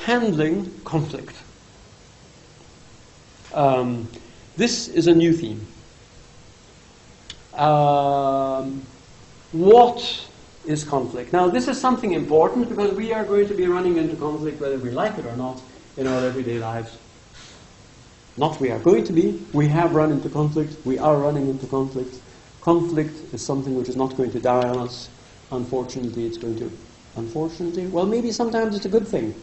handling conflict. This is a new theme. What is conflict? Now, this is something important because we are going to be running into conflict whether we like it or not in our everyday lives. Not we are going to be. We have run into conflict. We are running into conflict. Conflict is something which is not going to die on us. Unfortunately, it's going to... Unfortunately? Well, maybe sometimes it's a good thing.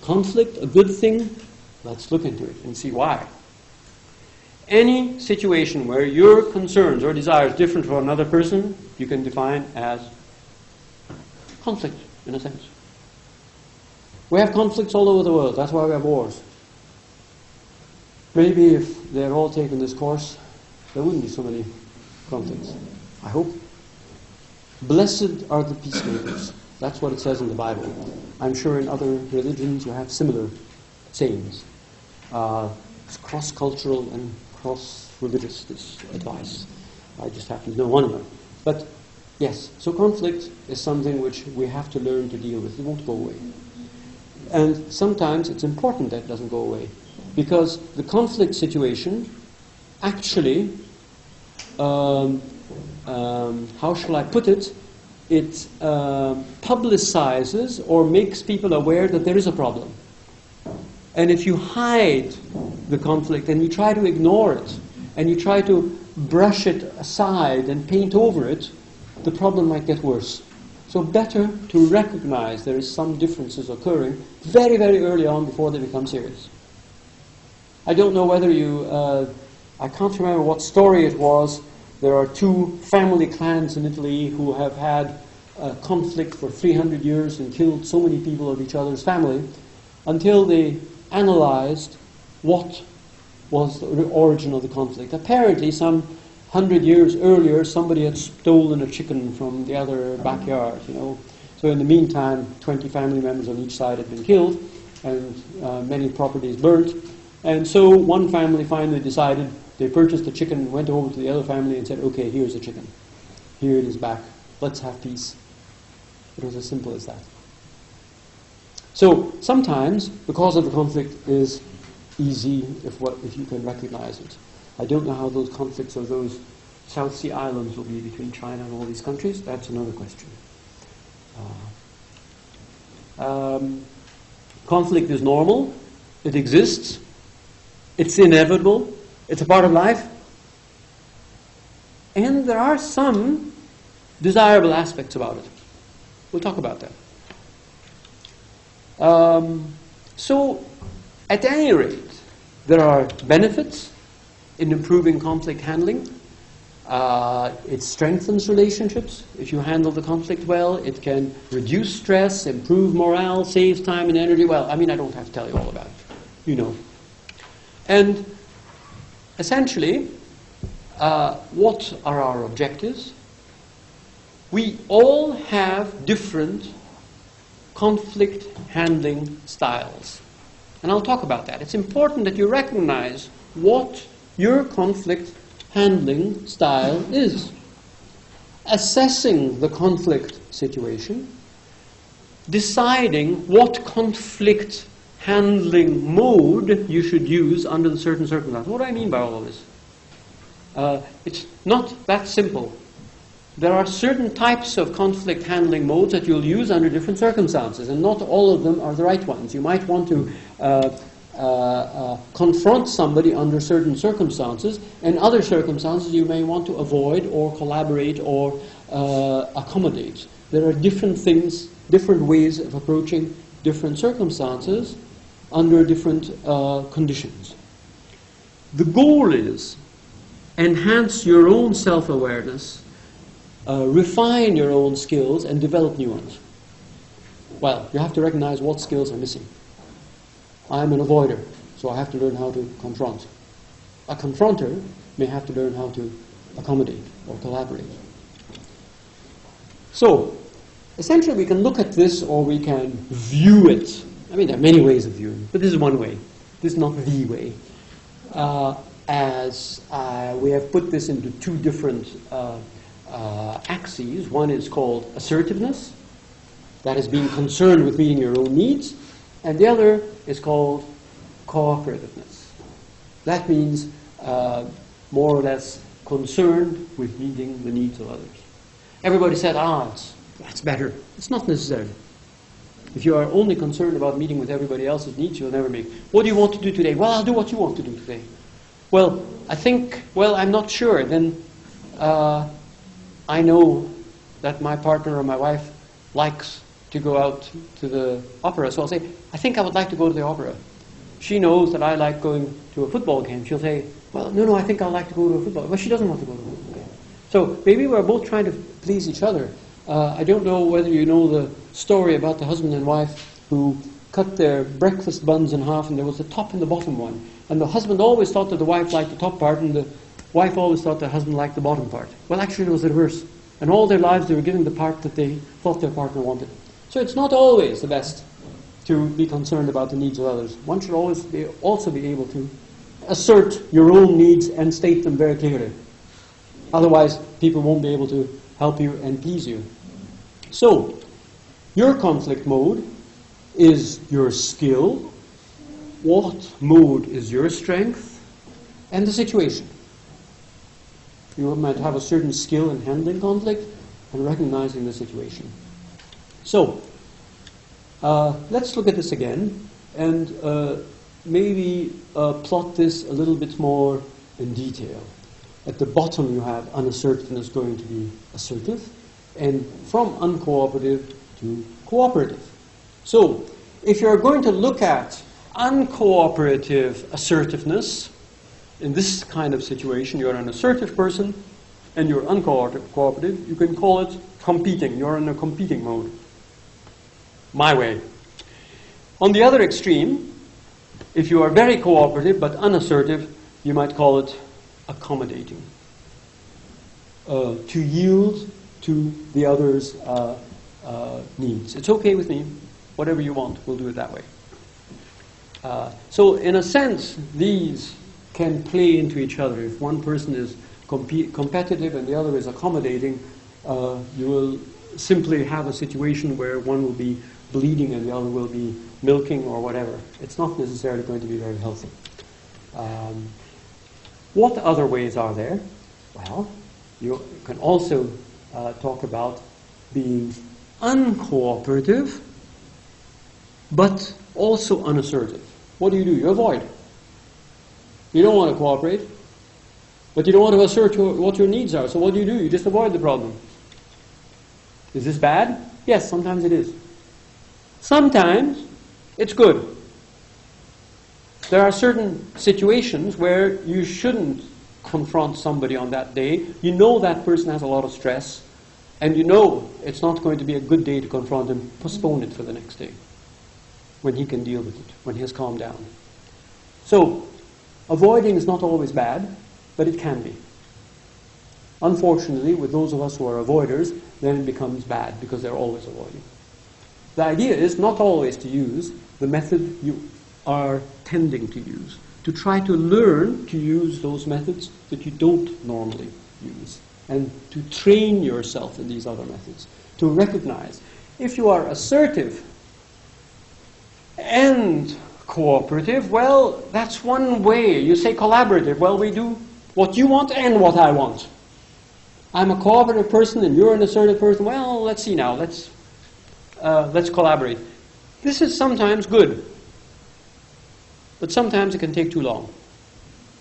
Conflict, a good thing? Let's look into it and see why. Any situation where your concerns or desires different from another person, you can define as conflict, in a sense. We have conflicts all over the world. That's why we have wars. Maybe if they're all taking this course, there wouldn't be so many conflicts. I hope. Blessed are the peacemakers. That's what it says in the Bible. I'm sure in other religions you have similar sayings. It's cross-cultural and cross-religious, this advice. I just happen to know one of them. But yes, so conflict is something which we have to learn to deal with. It won't go away. And sometimes it's important that it doesn't go away, because the conflict situation actually, how shall I put it, it publicizes or makes people aware that there is a problem. And if you hide the conflict and you try to ignore it, and you try to brush it aside and paint over it, the problem might get worse. So better to recognize there is some differences occurring very, very early on before they become serious. I don't know whether you, I can't remember what story it was. There are two family clans in Italy who have had conflict for 300 years and killed so many people of each other's family until they analyzed what was the origin of the conflict. Apparently, some 100 years earlier, somebody had stolen a chicken from the other backyard, you know. So in the meantime, 20 family members on each side had been killed, and many properties burnt. And so one family finally decided, they purchased the chicken, went over to the other family and said, okay, here's the chicken. Here it is back. Let's have peace. It was as simple as that. So sometimes the cause of the conflict is easy if you can recognize it. I don't know how those conflicts of those South Sea islands will be between China and all these countries. That's another question. Conflict is normal. It exists. It's inevitable. It's a part of life. And there are some desirable aspects about it. We'll talk about that. So, at any rate, there are benefits in improving conflict handling. It strengthens relationships. If you handle the conflict well, it can reduce stress, improve morale, saves time and energy. Well, I mean, I don't have to tell you all about it. You know. And essentially, what are our objectives? We all have different conflict handling styles. And I'll talk about that. It's important that you recognize what your conflict handling style is. Assessing the conflict situation, deciding what conflict handling mode you should use under the certain circumstances. What do I mean by all of this? It's not that simple. There are certain types of conflict handling modes that you'll use under different circumstances, and not all of them are the right ones. You might want to confront somebody under certain circumstances, and other circumstances you may want to avoid or collaborate or accommodate. There are different things, different ways of approaching different circumstances under different conditions. The goal is enhance your own self-awareness, refine your own skills, and develop new ones. Well, you have to recognize what skills are missing. I'm an avoider, so I have to learn how to confront. A confronter may have to learn how to accommodate or collaborate. So, essentially we can look at this or we can view it. I mean, there are many ways of viewing, but this is one way. This is not the way. We have put this into two different axes. One is called assertiveness, That is being concerned with meeting your own needs. And the other is called cooperativeness. That means more or less concerned with meeting the needs of others. Everybody said, that's better. It's not necessary. If you are only concerned about meeting with everybody else's needs, you'll never make. What do you want to do today? Well, I'll do what you want to do today. Well, I'm not sure. Then I know that my partner or my wife likes to go out to the opera. So I'll say, I think I would like to go to the opera. She knows that I like going to a football game. She'll say, well, no, I think I'd like to go to a football game. Well, she doesn't want to go to a football game. So maybe we're both trying to please each other. I don't know whether you know the story about the husband and wife who cut their breakfast buns in half, and there was the top and the bottom one. And the husband always thought that the wife liked the top part, and the wife always thought the husband liked the bottom part. Well, actually, it was the reverse. And all their lives, they were giving the part that they thought their partner wanted. So it's not always the best to be concerned about the needs of others. One should always also be able to assert your own needs and state them very clearly. Otherwise, people won't be able to help you and please you. So, your conflict mode is your skill, what mode is your strength, and the situation. You might have a certain skill in handling conflict and recognizing the situation. So, let's look at this again and maybe plot this a little bit more in detail. At the bottom you have unassertiveness going to be assertive, and from uncooperative to cooperative. So, if you're going to look at uncooperative assertiveness, in this kind of situation, you're an assertive person and you're uncooperative, you can call it competing. You're in a competing mode. My way. On the other extreme, if you are very cooperative but unassertive, you might call it accommodating. To yield to the other's needs. It's okay with me. Whatever you want, we'll do it that way. So in a sense, these can play into each other. If one person is competitive and the other is accommodating, you will simply have a situation where one will be bleeding and the other will be milking or whatever. It's not necessarily going to be very healthy. What other ways are there? Well, you can also talk about being uncooperative, but also unassertive. What do? You avoid. You don't want to cooperate, but you don't want to assert what your needs are. So what do? You just avoid the problem. Is this bad? Yes, sometimes it is. Sometimes it's good. There are certain situations where you shouldn't confront somebody on that day. You know that person has a lot of stress, and you know it's not going to be a good day to confront him. Postpone it for the next day, when he can deal with it, when he has calmed down. So, avoiding is not always bad, but it can be. Unfortunately, with those of us who are avoiders, then it becomes bad because they're always avoiding. The idea is not always to use the method you are tending to use, to try to learn to use those methods that you don't normally use, and to train yourself in these other methods, to recognize if you are assertive and cooperative, well, that's one way. You say collaborative, well, we do what you want and what I want. I'm a cooperative person and you're an assertive person. Well, let's see now. Let's collaborate. This is sometimes good, but sometimes it can take too long,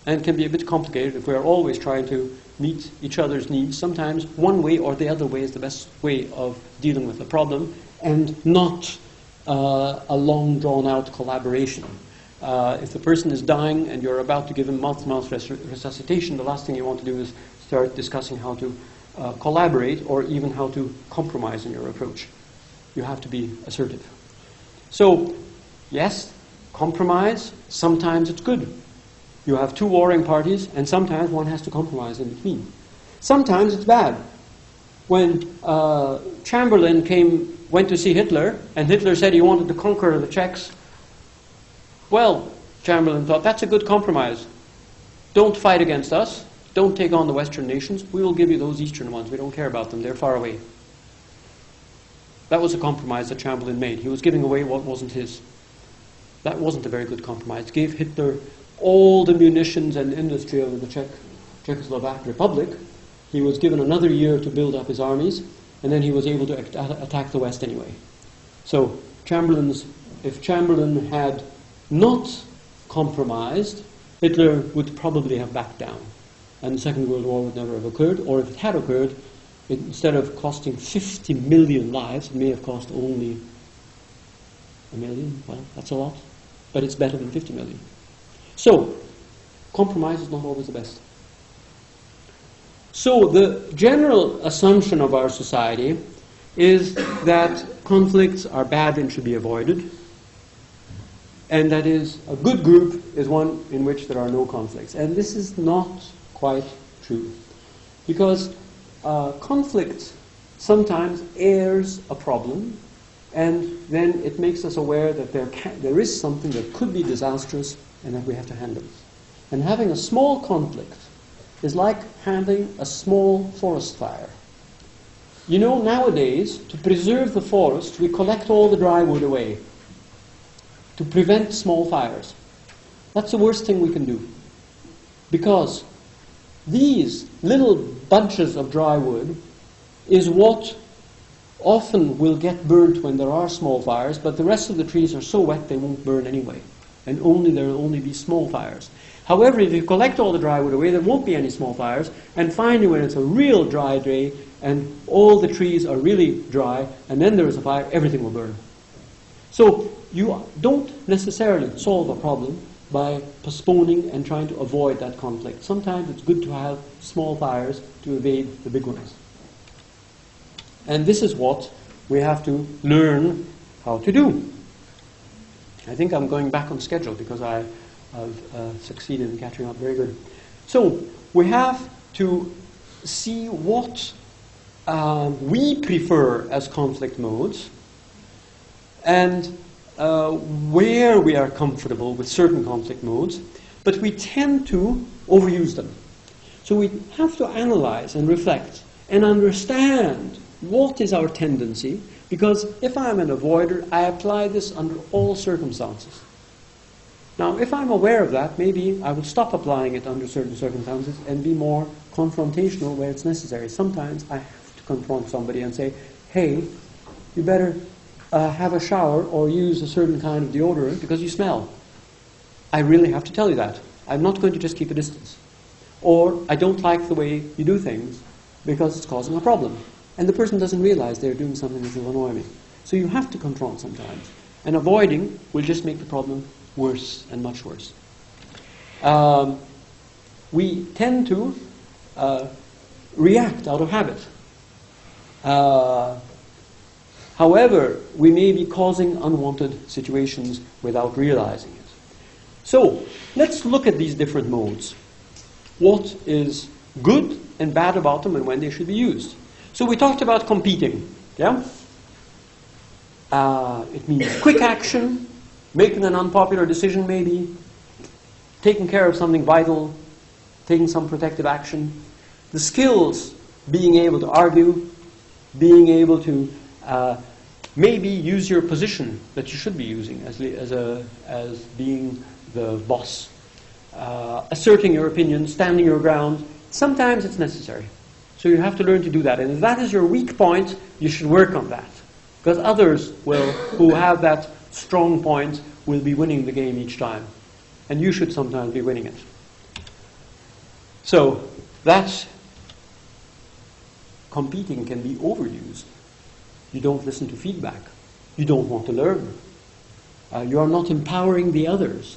and it can be a bit complicated if we're always trying to meet each other's needs. Sometimes one way or the other way is the best way of dealing with the problem, and not a long drawn-out collaboration. If the person is dying and you're about to give him mouth-to-mouth resuscitation, the last thing you want to do is start discussing how to collaborate or even how to compromise in your approach. You have to be assertive. So, yes, compromise, sometimes it's good. You have two warring parties, and sometimes one has to compromise in between. Sometimes it's bad. When Chamberlain went to see Hitler, and Hitler said he wanted to conquer the Czechs, well, Chamberlain thought, that's a good compromise. Don't fight against us. Don't take on the Western nations. We will give you those Eastern ones. We don't care about them. They're far away. That was a compromise that Chamberlain made. He was giving away what wasn't his. That wasn't a very good compromise. It gave Hitler all the munitions and industry of the Czechoslovak Republic. He was given another year to build up his armies, and then he was able to attack the West anyway. So if Chamberlain had not compromised, Hitler would probably have backed down, and the Second World War would never have occurred. Or if it had occurred, instead of costing 50 million lives, it may have cost only 1 million. Well, that's a lot, but it's better than 50 million. So, compromise is not always the best. So, the general assumption of our society is that conflicts are bad and should be avoided, and that is, a good group is one in which there are no conflicts. And this is not quite true, because conflict sometimes airs a problem, and then it makes us aware that there is something that could be disastrous and that we have to handle it. And having a small conflict is like having a small forest fire. You know, nowadays, to preserve the forest, we collect all the dry wood away to prevent small fires. That's the worst thing we can do, because these little bunches of dry wood is what often will get burnt when there are small fires, but the rest of the trees are so wet they won't burn anyway, and there will only be small fires. However, if you collect all the dry wood away, there won't be any small fires, and finally when it's a real dry day and all the trees are really dry and then there is a fire, everything will burn. So you don't necessarily solve a problem by postponing and trying to avoid that conflict. Sometimes it's good to have small fires to evade the big ones. And this is what we have to learn how to do. I think I'm going back on schedule because I've succeeded in catching up very good. So we have to see what we prefer as conflict modes, and where we are comfortable with certain conflict modes, but we tend to overuse them. So we have to analyze and reflect and understand what is our tendency, because if I'm an avoider, I apply this under all circumstances. Now, if I'm aware of that, maybe I will stop applying it under certain circumstances and be more confrontational where it's necessary. Sometimes I have to confront somebody and say, hey, you better have a shower or use a certain kind of deodorant because you smell. I really have to tell you that. I'm not going to just keep a distance. Or I don't like the way you do things because it's causing a problem. And the person doesn't realize they're doing something that will annoy me. So you have to confront sometimes. And avoiding will just make the problem worse and much worse. We tend to react out of habit. However, we may be causing unwanted situations without realizing it. So, let's look at these different modes. What is good and bad about them and when they should be used. So we talked about competing. Yeah? It means quick action, making an unpopular decision maybe, taking care of something vital, taking some protective action. The skills, being able to argue, being able to maybe use your position that you should be using as being the boss. Asserting your opinion, standing your ground. Sometimes it's necessary. So you have to learn to do that. And if that is your weak point, you should work on that. Because others who have that strong point will be winning the game each time. And you should sometimes be winning it. So that's competing can be overused. You don't listen to feedback. You don't want to learn. You are not empowering the others.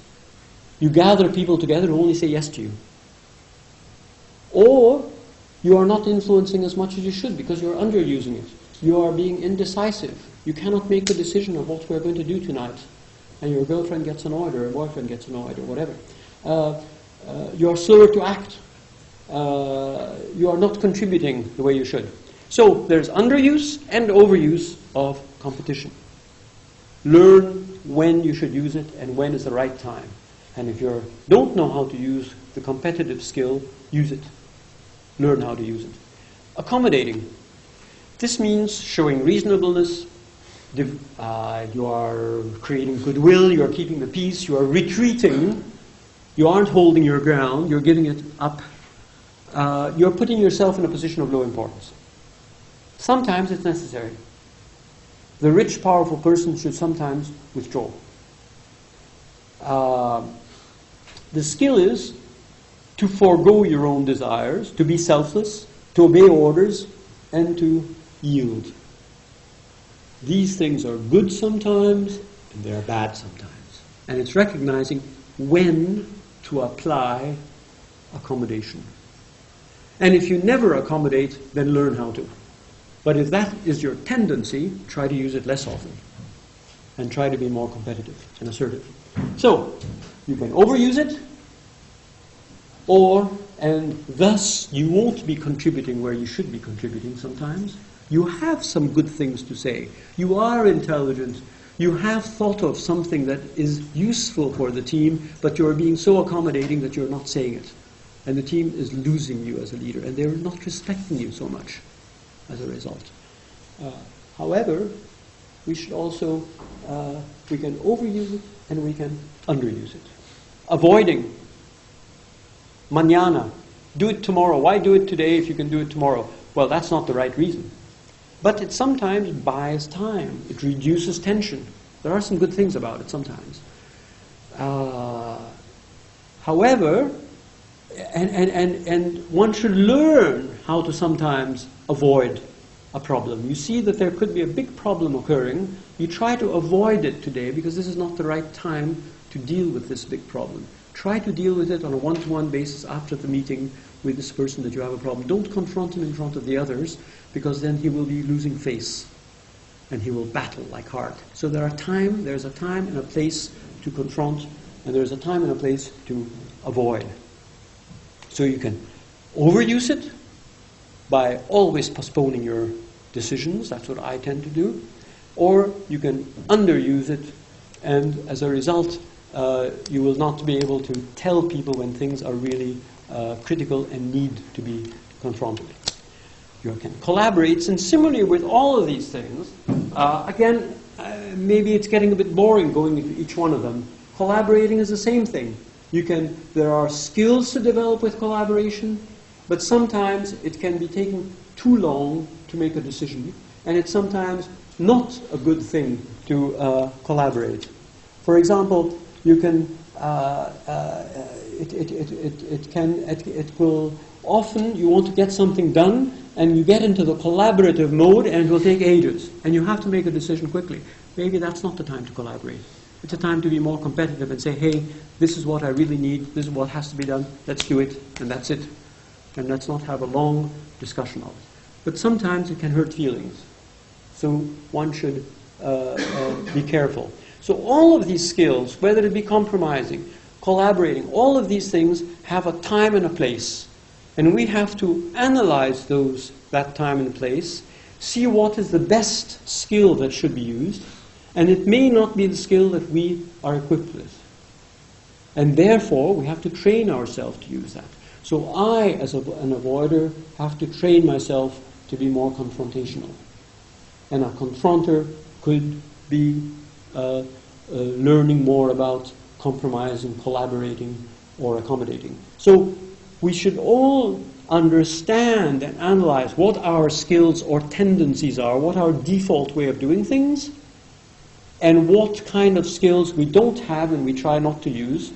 You gather people together who only say yes to you. Or you are not influencing as much as you should because you are underusing it. You are being indecisive. You cannot make the decision of what we're going to do tonight. And your girlfriend gets annoyed or your boyfriend gets annoyed or whatever. You are slower to act. You are not contributing the way you should. So there's underuse and overuse of competition. Learn when you should use it and when is the right time. And if you don't know how to use the competitive skill, use it. Learn how to use it. Accommodating. This means showing reasonableness you are creating goodwill, you are keeping the peace, you are retreating, you aren't holding your ground, you're giving it up, you're putting yourself in a position of low importance. Sometimes it's necessary. The rich, powerful person should sometimes withdraw. The skill is to forego your own desires, to be selfless, to obey orders, and to yield. These things are good sometimes, and they are bad sometimes. And it's recognizing when to apply accommodation. And if you never accommodate, then learn how to. But if that is your tendency, try to use it less often. And try to be more competitive and assertive. So, you can overuse it, and thus you won't be contributing where you should be contributing sometimes. You have some good things to say. You are intelligent. You have thought of something that is useful for the team, but you're being so accommodating that you're not saying it. And the team is losing you as a leader, and they're not respecting you so much as a result. However, we should also, we can overuse it and we can underuse it. Avoiding. Manana. Do it tomorrow. Why do it today if you can do it tomorrow? Well, that's not the right reason. But it sometimes buys time. It reduces tension. There are some good things about it sometimes. However, and one should learn how to sometimes avoid a problem. You see that there could be a big problem occurring. You try to avoid it today because this is not the right time to deal with this big problem. Try to deal with it on a one-to-one basis after the meeting with this person that you have a problem. Don't confront him in front of the others, because then he will be losing face and he will battle like hard. So there's a time and a place to confront, and there's a time and a place to avoid. So you can overuse it by always postponing your decisions. That's what I tend to do. Or you can underuse it, and as a result, you will not be able to tell people when things are really critical and need to be confronted. You can collaborate, and similarly with all of these things, again, maybe it's getting a bit boring going into each one of them. Collaborating is the same thing. There are skills to develop with collaboration, but sometimes it can be taking too long to make a decision, and it's sometimes not a good thing to collaborate. For example, you can, it will often, you want to get something done, and you get into the collaborative mode, and it will take ages, and you have to make a decision quickly. Maybe that's not the time to collaborate. It's a time to be more competitive and say, hey, this is what I really need, this is what has to be done, let's do it, and that's it. And let's not have a long discussion of it. But sometimes it can hurt feelings. So one should be careful. So all of these skills, whether it be compromising, collaborating, all of these things have a time and a place. And we have to analyze that time and place, see what is the best skill that should be used, and it may not be the skill that we are equipped with. And therefore, we have to train ourselves to use that. So I, as an avoider, have to train myself to be more confrontational. And a confronter could be learning more about compromising, collaborating, or accommodating. So we should all understand and analyze what our skills or tendencies are, what our default way of doing things, and what kind of skills we don't have and we try not to use.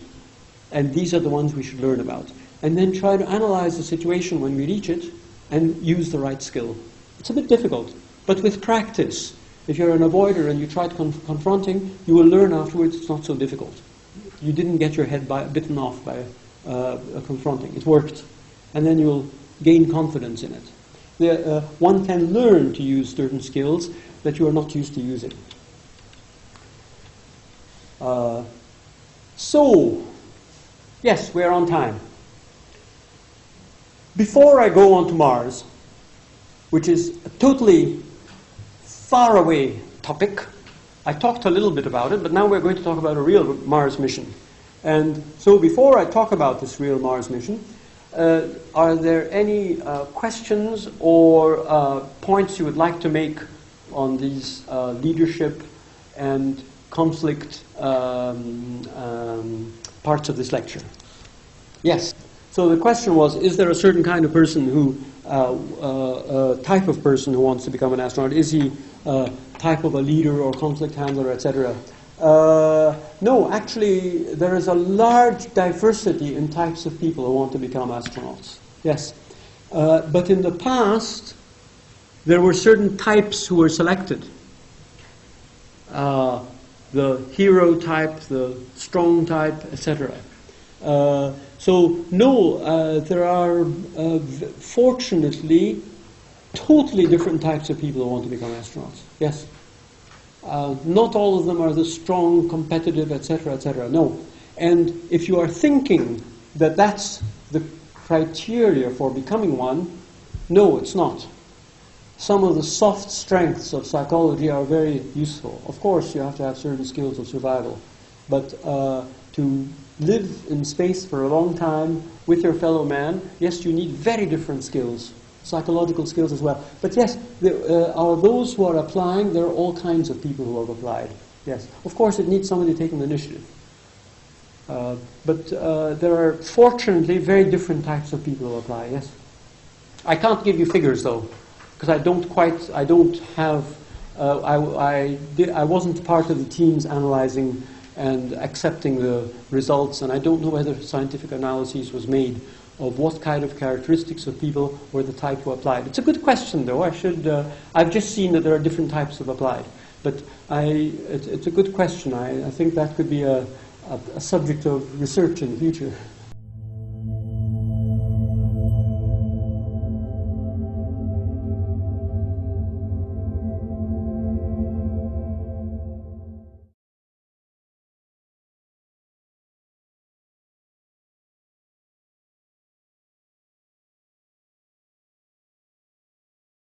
And these are the ones we should learn about. And then try to analyze the situation when we reach it and use the right skill. It's a bit difficult, but with practice, if you're an avoider and you try confronting, you will learn afterwards it's not so difficult. You didn't get your head bitten off by confronting. It worked. And then you'll gain confidence in it. One can learn to use certain skills that you are not used to using. So, yes, we're on time. Before I go on to Mars, which is a totally far away topic, I talked a little bit about it, but now we're going to talk about a real Mars mission. And so before I talk about this real Mars mission, are there any questions or points you would like to make on these leadership and conflict parts of this lecture. Yes. So the question was, is there a certain kind of person who, type of person who wants to become an astronaut? Is he type of a leader or conflict handler, etc.? No, actually, there is a large diversity in types of people who want to become astronauts. Yes. But in the past, there were certain types who were selected. The hero type, the strong type, etc. So, no, there are, fortunately, totally different types of people who want to become astronauts. Yes. Not all of them are the strong, competitive, etc., etc. No. And if you are thinking that that's the criteria for becoming one, no, it's not. Some of the soft strengths of psychology are very useful. Of course, you have to have certain skills of survival. But to live in space for a long time with your fellow man, yes, you need very different skills. Psychological skills as well. But yes, there are those who are applying. There are all kinds of people who have applied. Yes. Of course, it needs somebody taking the initiative. But there are, fortunately, very different types of people who apply. Yes. I can't give you figures, though, because I wasn't part of the teams analyzing and accepting the results, and I don't know whether scientific analysis was made of what kind of characteristics of people were the type who applied. It's a good question, though. I've just seen that there are different types of applied. But it's a good question. I think that could be a subject of research in the future.